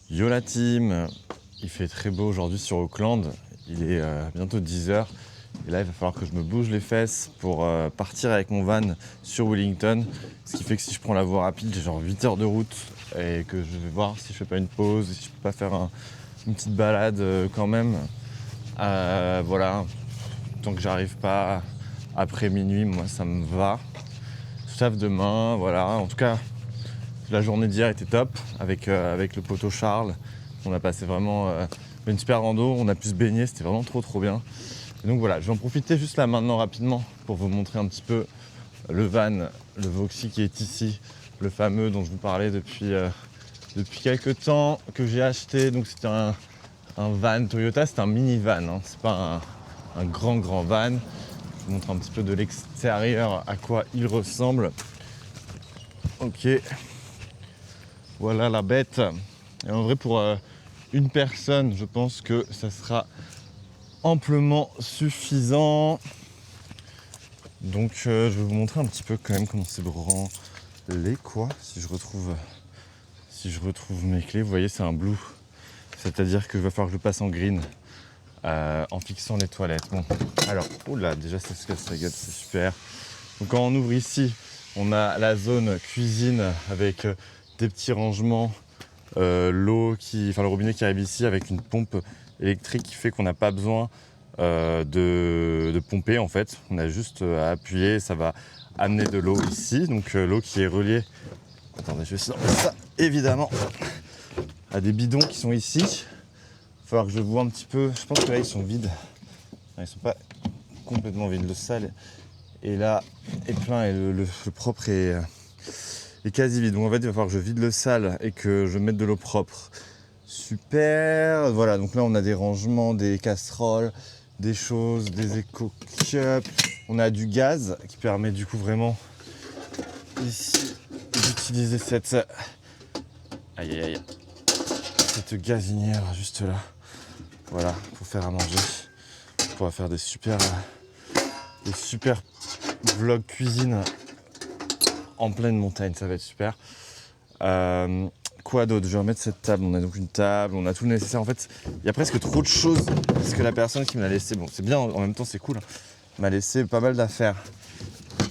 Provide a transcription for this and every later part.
Yo la team, il fait très beau aujourd'hui sur Auckland, il est bientôt 10h et là il va falloir que je me bouge les fesses pour partir avec mon van sur Wellington, ce qui fait que si je prends la voie rapide j'ai genre 8 heures de route et que je vais voir si je fais pas une pause, si je peux pas faire une petite balade quand même. Voilà, tant que j'arrive pas après minuit, moi ça me va. Je taffe demain, voilà, en tout cas la journée d'hier était top avec le poteau Charles. On a passé vraiment une super rando, on a pu se baigner, c'était vraiment trop bien. Et donc voilà, je vais en profiter juste là maintenant rapidement pour vous montrer un petit peu le van, le Voxy qui est ici, le fameux dont je vous parlais depuis quelques temps que j'ai acheté. Donc c'était un van Toyota, c'est un minivan, hein. C'est pas un grand van. Je vous montre un petit peu de l'extérieur à quoi il ressemble. Ok. Voilà la bête. Et en vrai, pour une personne, je pense que ça sera amplement suffisant. Donc, je vais vous montrer un petit peu quand même comment c'est branlé, quoi. Si je retrouve mes clés, vous voyez, c'est un blue. C'est-à-dire qu'il va falloir que je passe en green en fixant les toilettes. Bon, alors, oula, déjà ça se casse la gueule, c'est super. Donc, quand on ouvre ici, on a la zone cuisine avec des petits rangements. Le robinet qui arrive ici avec une pompe électrique qui fait qu'on n'a pas besoin de pomper en fait. On a juste à appuyer, ça va amener de l'eau ici. Donc l'eau qui est reliée, attendez, je vais essayer d'enlever ça, évidemment, à des bidons qui sont ici. Il va falloir que je vois un petit peu, je pense que là ils sont vides. Non, ils sont pas complètement vides, le sale est là, est plein et le propre est quasi vide. Donc en fait il va falloir que je vide le sale et que je mette de l'eau propre. Super. Voilà, donc là on a des rangements, des casseroles, des choses, des éco-cups. On a du gaz qui permet du coup vraiment ici d'utiliser cette gazinière juste là. Voilà, pour faire à manger. On pourra faire des super vlogs cuisine en pleine montagne, ça va être super. Quoi d'autre? Je vais remettre cette table. On a donc une table, on a tout le nécessaire. En fait, il y a presque trop de choses parce que la personne qui me l'a laissé, bon, c'est bien, en même temps, c'est cool, m'a laissé pas mal d'affaires.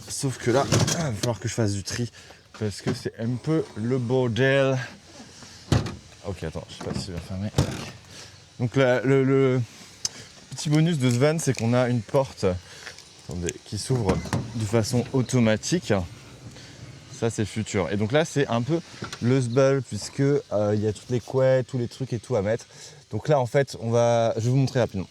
Sauf que là, il va falloir que je fasse du tri parce que c'est un peu le bordel. Ok, attends, je sais pas si je vais fermer. Donc, le petit bonus de ce van, c'est qu'on a une porte, attendez, qui s'ouvre de façon automatique. Ça c'est futur. Et donc là c'est un peu le sbul puisque il y a toutes les couettes, tous les trucs et tout à mettre. Donc là en fait je vais vous montrer rapidement.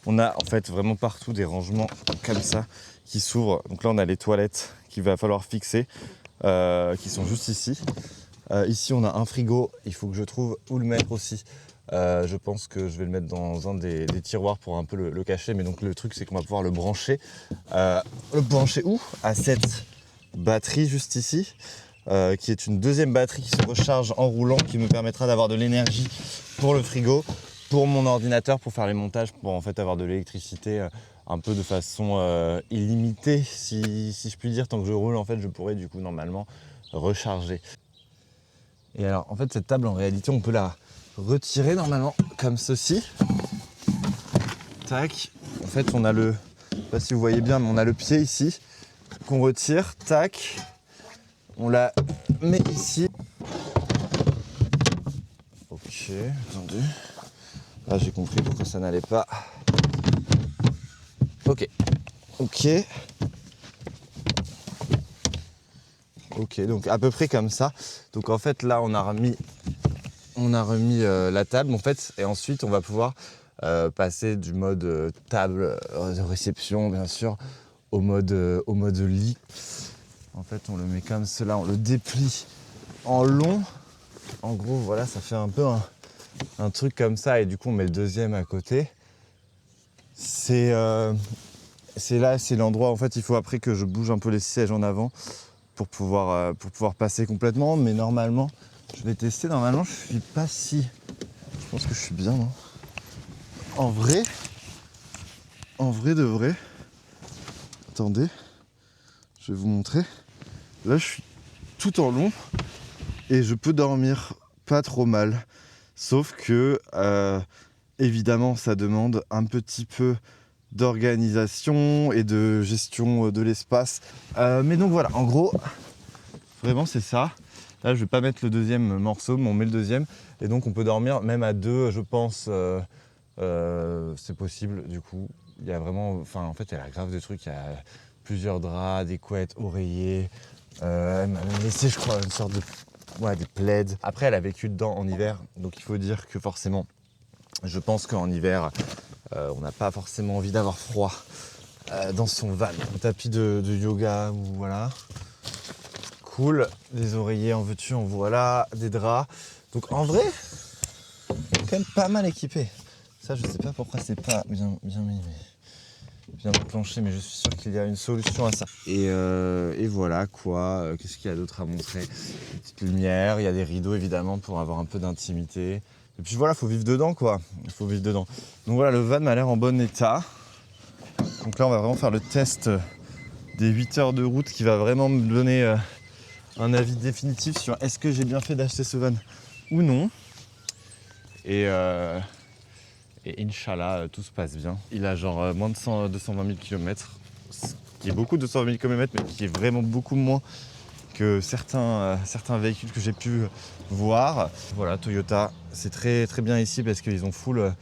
On a en fait vraiment partout des rangements comme ça qui s'ouvrent. Donc là on a les toilettes qu'il va falloir fixer qui sont juste ici. Ici on a un frigo, il faut que je trouve où le mettre aussi. Je pense que je vais le mettre dans un des tiroirs pour un peu le cacher. Mais donc le truc c'est qu'on va pouvoir le brancher. Le brancher où? À cette batterie juste ici, qui est une deuxième batterie qui se recharge en roulant, qui me permettra d'avoir de l'énergie pour le frigo, pour mon ordinateur, pour faire les montages, pour en fait avoir de l'électricité un peu de façon illimitée, si je puis dire. Tant que je roule, en fait, je pourrais du coup normalement recharger. Et alors, en fait, cette table, en réalité, on peut la retirer normalement comme ceci. Tac. En fait, on a je sais pas si vous voyez bien, mais on a le pied ici qu'on retire, tac, on la met ici. Ok, attendez. Là j'ai compris pourquoi ça n'allait pas. Ok. Ok, donc à peu près comme ça. Donc en fait là on a remis la table en fait, et ensuite on va pouvoir passer du mode table de réception bien sûr au mode lit. En fait, on le met comme cela, on le déplie en long. En gros, voilà, ça fait un peu un truc comme ça. Et du coup, on met le deuxième à côté. C'est là, c'est l'endroit. En fait, il faut après que je bouge un peu les sièges en avant pour pouvoir passer complètement. Mais normalement, je vais tester. Normalement, je suis pas si... Je pense que je suis bien, non? En vrai de vrai. Attendez, je vais vous montrer. Là, je suis tout en long et je peux dormir pas trop mal. Sauf que, évidemment, ça demande un petit peu d'organisation et de gestion de l'espace. Mais donc voilà, en gros, vraiment c'est ça. Là, je vais pas mettre le deuxième morceau, mais on met le deuxième. Et donc on peut dormir même à deux, je pense. C'est possible du coup. Il y a vraiment, enfin en fait il y a grave de trucs. Il y a plusieurs draps, des couettes, oreillers. Elle m'a même laissé, je crois, une sorte de des plaids. Après, elle a vécu dedans en hiver, donc il faut dire que forcément, je pense qu'en hiver, on n'a pas forcément envie d'avoir froid dans son van. Un tapis de yoga ou voilà. Cool, des oreillers en veux-tu, en voilà, des draps. Donc en vrai, quand même pas mal équipé. Ça, je sais pas pourquoi c'est pas bien mis, bien enclenché, mais je suis sûr qu'il y a une solution à ça. Et voilà quoi. Qu'est-ce qu'il y a d'autre à montrer? Des petites lumières, il y a des rideaux évidemment pour avoir un peu d'intimité. Et puis voilà, faut vivre dedans quoi. Il faut vivre dedans. Donc voilà, le van m'a l'air en bon état. Donc là, on va vraiment faire le test des 8 heures de route qui va vraiment me donner un avis définitif sur est-ce que j'ai bien fait d'acheter ce van ou non. Et Inch'Allah, tout se passe bien. Il a genre moins de 220 000 km, ce qui est beaucoup de 220 000 km, mais qui est vraiment beaucoup moins que certains véhicules que j'ai pu voir. Voilà, Toyota, c'est très, très bien ici parce qu'ils ont full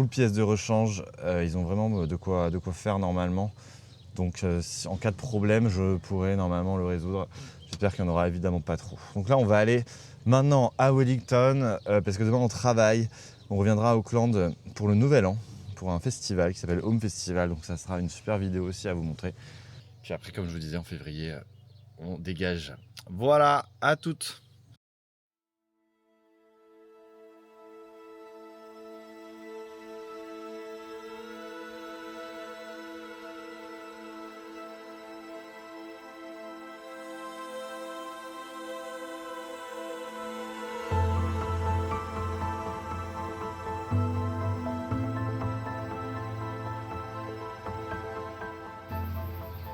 pièces de rechange. Ils ont vraiment de quoi faire normalement. Donc en cas de problème, je pourrais normalement le résoudre. J'espère qu'il n'y en aura évidemment pas trop. Donc là, on va aller maintenant à Wellington parce que demain, on travaille. On reviendra à Auckland pour le Nouvel An, pour un festival qui s'appelle Home Festival. Donc ça sera une super vidéo aussi à vous montrer. Puis après, comme je vous disais, en février, on dégage. Voilà, à toutes.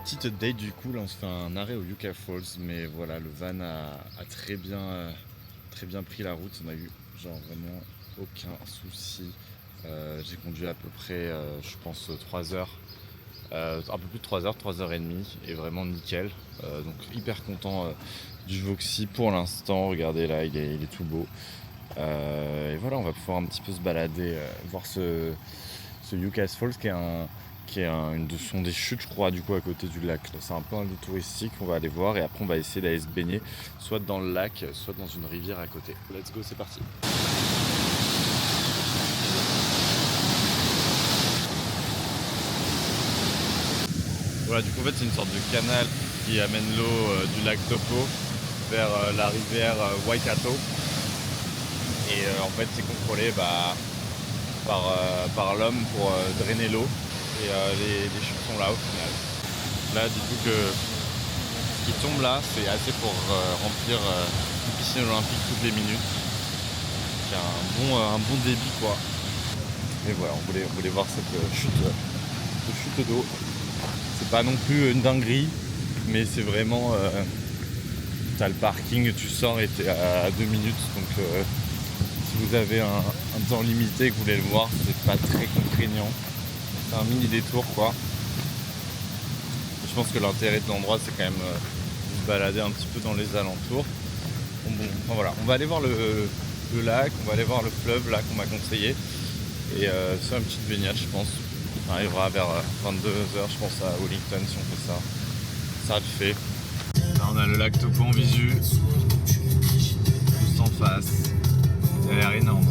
Petite update du coup, là on se fait un arrêt au Yucca Falls, mais voilà, le van a très bien pris la route, on a eu genre vraiment aucun souci. J'ai conduit à peu près, je pense 3 heures, un peu plus de 3 heures, 3 heures et demie, et vraiment nickel. Donc hyper content du Voxy pour l'instant, regardez là, il est tout beau. Et voilà, on va pouvoir un petit peu se balader, voir ce Yucca Falls qui est une des chutes, je crois, du coup à côté du lac. C'est un peu un lieu touristique, on va aller voir et après on va essayer d'aller se baigner soit dans le lac, soit dans une rivière à côté. Let's go, c'est parti. Voilà, du coup en fait c'est une sorte de canal qui amène l'eau du lac Taupo vers la rivière Waikato. Et en fait c'est contrôlé par l'homme pour drainer l'eau. Et les chutes sont là au final. Là, dites-vous que ce qui tombe là, c'est assez pour remplir une piscine olympique toutes les minutes. Il y a un bon débit quoi. Et voilà, on voulait voir cette chute d'eau. C'est pas non plus une dinguerie, mais c'est vraiment... t'as le parking, tu sors et t'es à 2 minutes. Donc si vous avez un temps limité et que vous voulez le voir, c'est pas très contraignant. C'est un mini détour quoi. Je pense que l'intérêt de l'endroit c'est quand même de se balader un petit peu dans les alentours. Enfin, voilà, on va aller voir le lac, on va aller voir le fleuve là qu'on m'a conseillé. Et faire une petite baignade je pense. On arrivera vers 22h je pense à Wellington si on fait ça. Ça le fait. Là on a le lac Taupo en visu. Juste en face. Il a l'air énorme.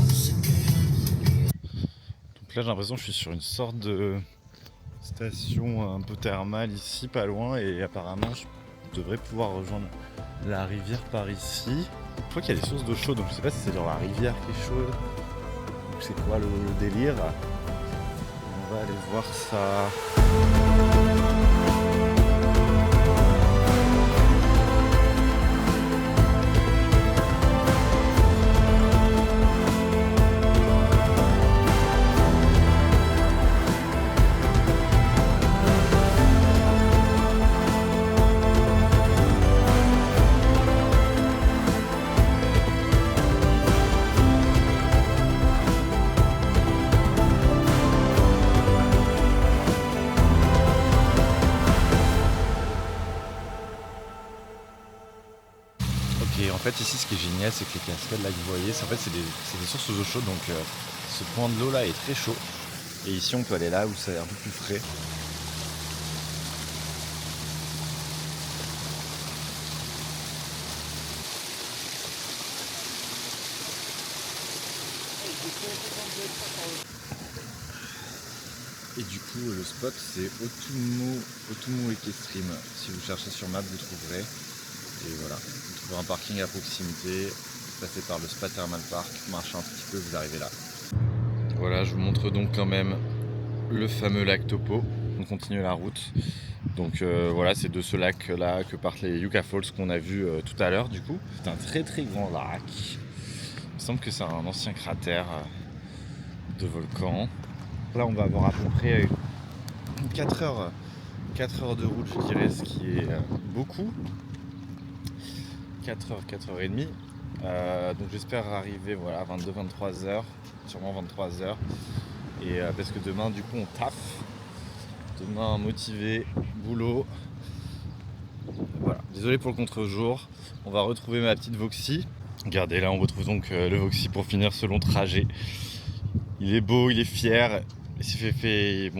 Là j'ai l'impression que je suis sur une sorte de station un peu thermale ici pas loin et apparemment je devrais pouvoir rejoindre la rivière par ici. Je crois qu'il y a des sources d'eau chaude donc je sais pas si c'est genre la rivière qui est chaude ou c'est quoi le délire. On va aller voir ça. génial, c'est que les cascades là que vous voyez, en fait c'est des sources d'eau chaude, donc ce point de l'eau là est très chaud. Et ici on peut aller là où c'est un peu plus frais. Et du coup le spot c'est Otumo Ekestream. Si vous cherchez sur map vous trouverez. Et voilà, vous trouverez un parking à proximité, passez par le Spa Thermal Park, marchez un petit peu, vous arrivez là. Voilà, je vous montre donc quand même le fameux lac Topo. On continue la route. Donc voilà, c'est de ce lac là que partent les Yucca Falls qu'on a vu tout à l'heure du coup. C'est un très très grand lac. Il me semble que c'est un ancien cratère de volcan. Là on va avoir à peu près 4 heures de route je dirais, ce qui est beaucoup. 4 heures, 4h30. Donc j'espère arriver voilà, à 22-23h, sûrement 23h. Et parce que demain du coup on taffe. Demain motivé, boulot. Voilà, désolé pour le contre-jour. On va retrouver ma petite Voxy. Regardez là on retrouve donc le Voxy pour finir ce long trajet. Il est beau, il est fier. Il s'est fait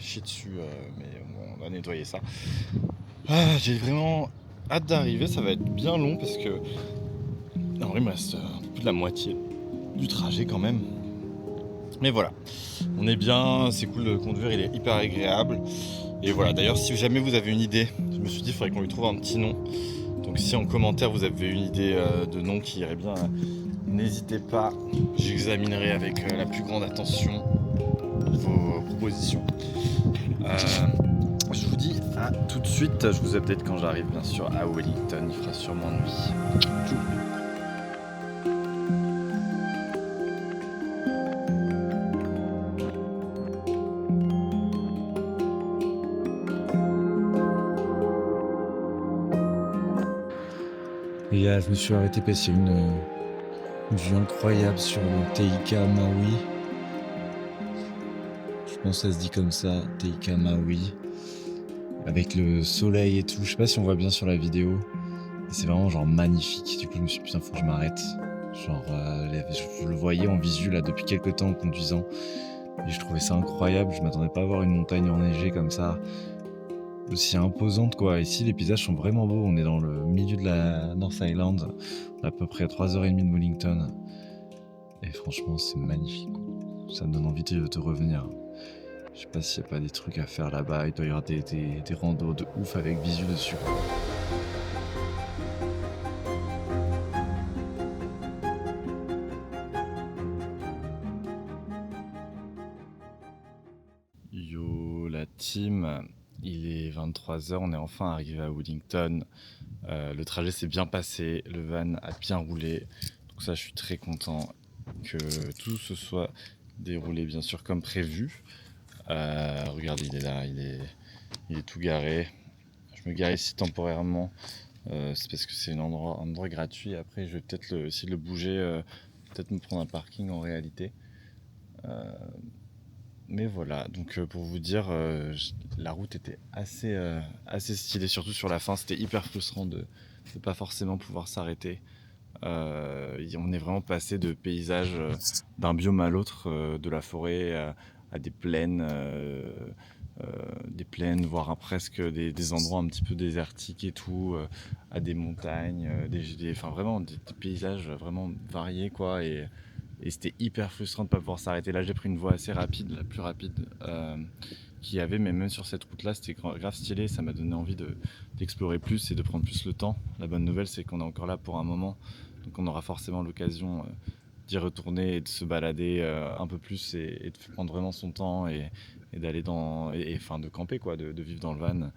chier dessus, mais bon, on va nettoyer ça. J'ai vraiment hâte d'arriver, ça va être bien long parce que en vrai il me reste un peu plus de la moitié du trajet quand même. Mais voilà, on est bien, c'est cool de conduire, il est hyper agréable. Et voilà, d'ailleurs si jamais vous avez une idée, je me suis dit qu'il faudrait qu'on lui trouve un petit nom. Donc si en commentaire vous avez une idée de nom qui irait bien, n'hésitez pas, j'examinerai avec la plus grande attention vos propositions. Je vous dis à tout de suite, je vous update quand j'arrive bien sûr à Wellington, il fera sûrement nuit. Tchou. Et là, je me suis arrêté parce qu'il y a une vue incroyable sur le Teika Maui. Je pense que ça se dit comme ça, Teika Maui. Avec le soleil et tout. Je sais pas si on voit bien sur la vidéo. Et c'est vraiment genre magnifique. Du coup, je me suis dit, putain, faut que je m'arrête. Genre, je le voyais en visu là depuis quelques temps en conduisant. Et je trouvais ça incroyable. Je m'attendais pas à voir une montagne enneigée comme ça. Aussi imposante quoi. Ici les paysages sont vraiment beaux, on est dans le milieu de la North Island, on est à peu près à 3h30 de Wellington et franchement c'est magnifique, ça me donne envie de revenir. Je sais pas s'il y a pas des trucs à faire là-bas, il doit y avoir des randos de ouf avec visu dessus quoi. Yo la team, il est 23h, on est enfin arrivé à Wellington. Le trajet s'est bien passé, le van a bien roulé, donc ça je suis très content que tout se soit déroulé bien sûr comme prévu. Regardez, il est là, il est tout garé. Je me gare ici temporairement, c'est parce que c'est un endroit gratuit. Après je vais peut-être essayer de le bouger, peut-être me prendre un parking en réalité. Mais voilà, donc pour vous dire, la route était assez stylée, surtout sur la fin. C'était hyper frustrant de ne pas forcément pouvoir s'arrêter. On est vraiment passé de paysages d'un biome à l'autre, de la forêt à des plaines, voire presque des endroits un petit peu désertiques et tout, à des montagnes, enfin vraiment des paysages vraiment variés quoi. Et c'était hyper frustrant de ne pas pouvoir s'arrêter. Là, j'ai pris une voie assez rapide, la plus rapide qu'il y avait, mais même sur cette route-là, c'était grave stylé. Ça m'a donné envie d'explorer plus et de prendre plus le temps. La bonne nouvelle, c'est qu'on est encore là pour un moment, donc on aura forcément l'occasion d'y retourner et de se balader un peu plus et de prendre vraiment son temps et d'aller enfin de camper quoi, de vivre dans le van.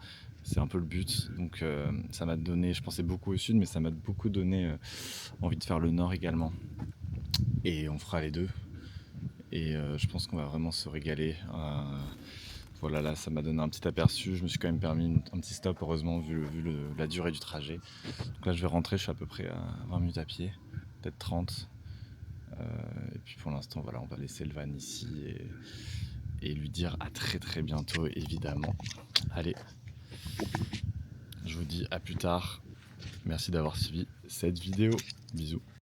C'est un peu le but. Donc ça m'a donné, je pensais beaucoup au sud, mais ça m'a beaucoup donné envie de faire le nord également. Et on fera les deux. Et je pense qu'on va vraiment se régaler. Voilà, là, ça m'a donné un petit aperçu. Je me suis quand même permis un petit stop, heureusement, vu la durée du trajet. Donc là, je vais rentrer. Je suis à peu près à 20 minutes à pied, peut-être 30. Et puis pour l'instant, voilà, on va laisser le van ici et lui dire à très très bientôt, évidemment. Allez, je vous dis à plus tard. Merci d'avoir suivi cette vidéo. Bisous.